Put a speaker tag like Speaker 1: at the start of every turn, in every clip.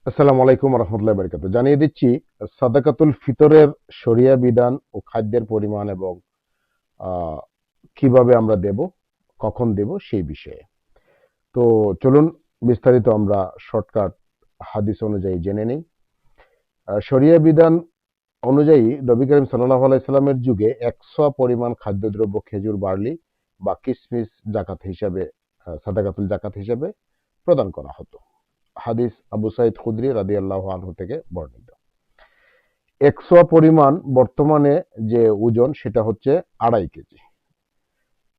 Speaker 1: আসসালামু আলাইকুম রহমতুল্লাহ বারকাত। জানিয়ে দিচ্ছি সাদাকাতুল ফিতরের শরিয়া বিধান ও খাদ্যের পরিমাণ এবং আহ, কিভাবে আমরা দেব, কখন দেব সেই বিষয়ে। তো চলুন বিস্তারিত আমরা শর্টকাট হাদিস অনুযায়ী জেনে নেই। শরিয়া বিধান অনুযায়ী নবী করিম সাল্লাল্লাহু আলাইহি সাল্লামের যুগে 100 পরিমাণ খাদ্যদ্রব্য খেজুর, বার্লি বা কিশমিশ জাকাত হিসাবে, সাদাকাতুল জাকাত হিসাবে প্রদান করা হতো। হাদিস আবু সাইদ খুদরি রাদিয়াল্লাহু আনহু থেকে বর্ণিত। 100 পরিমাণ বর্তমানে যে ওজন সেটা হচ্ছে 2.5 কেজি।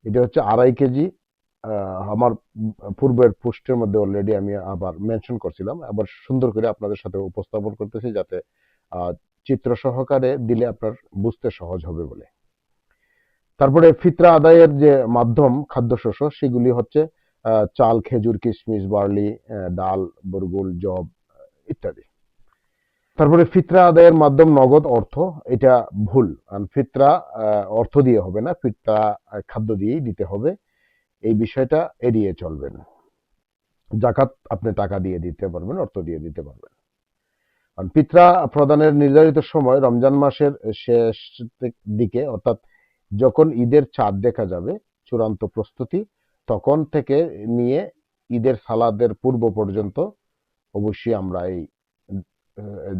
Speaker 1: এটা হচ্ছে 2.5 কেজি। আমার পূর্বের পোস্টের মধ্যে অলরেডি আমি আবার মেনশন করছিলাম, আবার সুন্দর করে আপনাদের সাথে উপস্থাপন করতেছি যাতে আহ, চিত্র সহকারে দিলে আপনার বুঝতে সহজ হবে বলে। তারপরে ফিতরা আদায়ের যে মাধ্যম খাদ্যশস্য সেগুলি হচ্ছে চাল, খেজুর, কিশমিশ, বার্লি, ডাল, বরগুল, জব ইত্যাদি। তারপরে ফিতরা আদায়ের মাধ্যম নগদ অর্থ, এটা ভুল। কারণ ফিতরা অর্থ দিয়ে হবে না, ফিতরা খাদ্য দিয়েই দিতে হবে। এই বিষয়টা এড়িয়ে চলবেন। জাকাত আপনি টাকা দিয়ে দিতে পারবেন, অর্থ দিয়ে দিতে পারবেন। কারণ ফিতরা প্রদানের নির্ধারিত সময় রমজান মাসের শেষ দিকে, অর্থাৎ যখন ঈদের চাঁদ দেখা যাবে, চূড়ান্ত প্রস্তুতি তখন থেকে নিয়ে ঈদের সালাদের পূর্ব পর্যন্ত অবশ্যই আমরা এই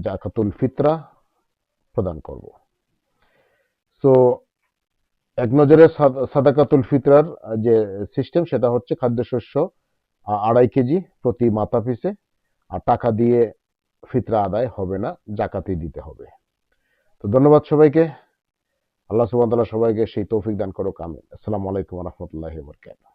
Speaker 1: জাকাতুল ফিতরা প্রদান করব। তো এক নজরে সাদাকাতুল ফিতরার যে সিস্টেম সেটা হচ্ছে খাদ্যশস্য 2.5 কেজি প্রতি মাথা পিছে। আর টাকা দিয়ে ফিতরা আদায় হবে না, জাকাতই দিতে হবে। তো ধন্যবাদ সবাইকে। আল্লাহ সুবহানাহু ওয়া তাআলা সবাইকে সেই তৌফিক দান করুক, আমিন। আসসালামু আলাইকুম ওয়া রাহমাতুল্লাহি ওয়া বারাকাতুহু।